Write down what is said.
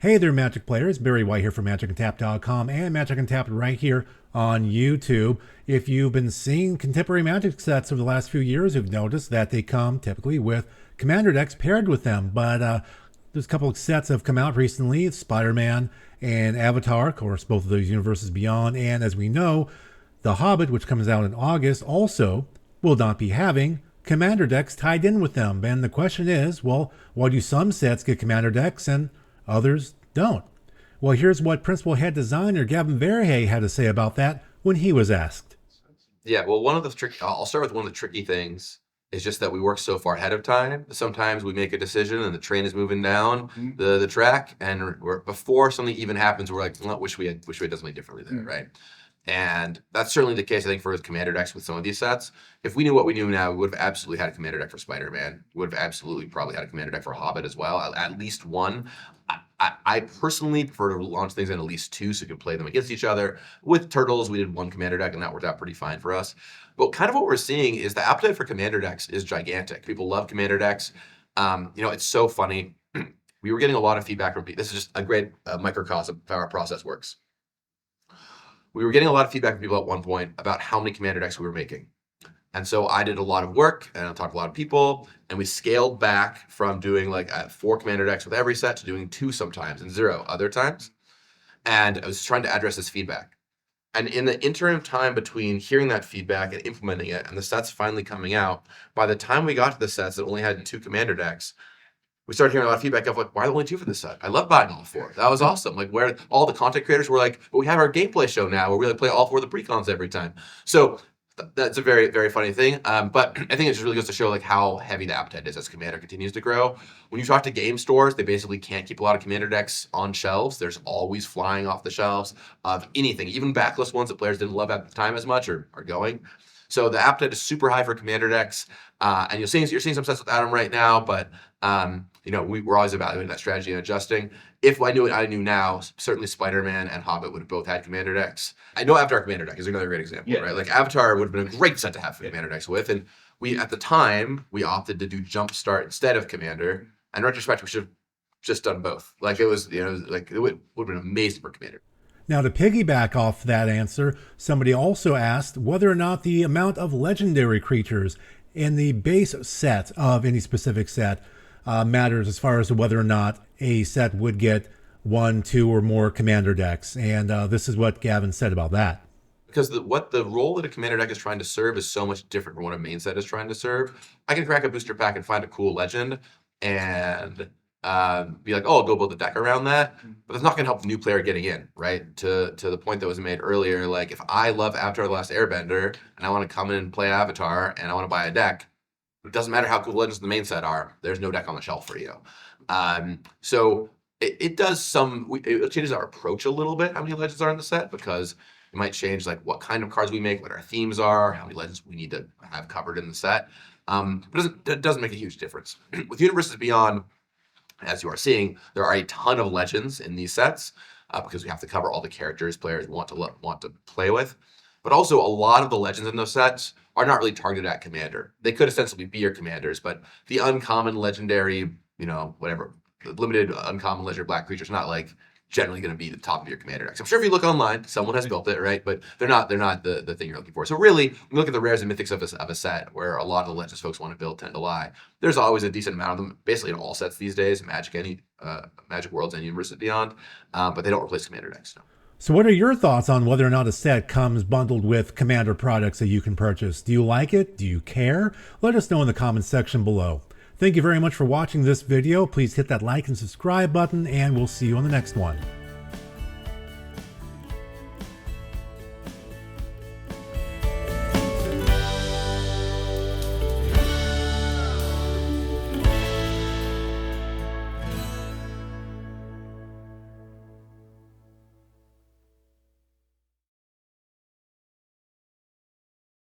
Hey there, Magic players. Barry White here from MagicUntapped.com and Magic Untapped right here on YouTube. If you've been seeing contemporary Magic sets over the last few years, you've noticed that they come typically with Commander decks paired with them. But there's a couple of sets that have come out recently, Spider-Man and Avatar, of course, both of those universes beyond. And as we know, The Hobbit, which comes out in August, also will not be having Commander decks tied in with them. And the question is, well, why do some sets get Commander decks and others don't? Well, here's what Principal Head Designer Gavin Verhey had to say about that when he was asked. Yeah, well, I'll start with one of the tricky things is just that we work so far ahead of time. Sometimes we make a decision and the train is moving down the track, and before something even happens, we're like, well, wish we had done something differently there, right? And that's certainly the case, I think, for Commander decks with some of these sets. If we knew what we knew now, we would have absolutely had a Commander deck for Spider-Man. We would have absolutely probably had a Commander deck for Hobbit as well, at least one. I personally prefer to launch things in at least two so you can play them against each other. With Turtles, we did one Commander deck, and that worked out pretty fine for us. But kind of what we're seeing is the appetite for Commander decks is gigantic. People love Commander decks. It's so funny. We were getting a lot of feedback from people. This is just a great microcosm of how our process works. We were getting a lot of feedback from people at one point about how many Commander decks we were making. And so I did a lot of work and I talked to a lot of people, and we scaled back from doing like 4 Commander decks with every set to doing 2 sometimes and 0 other times. And I was trying to address this feedback. And in the interim time between hearing that feedback and implementing it and the sets finally coming out, by the time we got to the sets that only had 2 Commander decks, we started hearing a lot of feedback of like, why are there only 2 for this set? I love buying all 4. That was awesome. Like, where all the content creators were like, but we have our gameplay show now where we like play all 4 of the precons every time. So that's a very, very funny thing. But I think it just really goes to show like how heavy the appetite is as Commander continues to grow. When you talk to game stores, they basically can't keep a lot of Commander decks on shelves. There's always flying off the shelves of anything, even backlist ones that players didn't love at the time as much are going. So the appetite is super high for Commander decks, and you're seeing some sets with Adam right now. But we're always evaluating that strategy and adjusting. If I knew what I knew now, certainly Spider-Man and Hobbit would have both had Commander decks. I know Avatar Commander deck is another great example, right? Like Avatar would have been a great set to have Commander decks with, and we at the time we opted to do Jumpstart instead of Commander. And in retrospect, we should have just done both. Like it was, like it would have been amazing for Commander. Now, to piggyback off that answer, somebody also asked whether or not the amount of legendary creatures in the base set of any specific set matters as far as to whether or not a set would get 1, 2, or more Commander decks. And this is what Gavin said about that. Because what the role that a Commander deck is trying to serve is so much different from what a main set is trying to serve. I can crack a booster pack and find a cool legend and be like, oh, I'll go build a deck around that. But that's not going to help the new player getting in, right? To the point that was made earlier, like if I love Avatar The Last Airbender and I want to come in and play Avatar and I want to buy a deck, it doesn't matter how cool the legends in the main set are, there's no deck on the shelf for you. So it does it changes our approach a little bit, how many legends are in the set, because it might change like what kind of cards we make, what our themes are, how many legends we need to have covered in the set. But it doesn't make a huge difference. With Universes Beyond, as you are seeing, there are a ton of legends in these sets because we have to cover all the characters players want to play with. But also, a lot of the legends in those sets are not really targeted at Commander. They could ostensibly be your Commanders, but the uncommon, legendary, whatever, the limited uncommon legendary black creatures are not like generally going to be the top of your Commander decks. I'm sure if you look online, someone has built it, right? But they're not the thing you're looking for. So really, when you look at the rares and mythics of a set where a lot of the legends folks want to build tend to lie, there's always a decent amount of them, basically in all sets these days, Magic Worlds and Universes Beyond, but they don't replace Commander decks. No. So what are your thoughts on whether or not a set comes bundled with Commander products that you can purchase? Do you like it? Do you care? Let us know in the comments section below. Thank you very much for watching this video. Please hit that like and subscribe button, and we'll see you on the next one.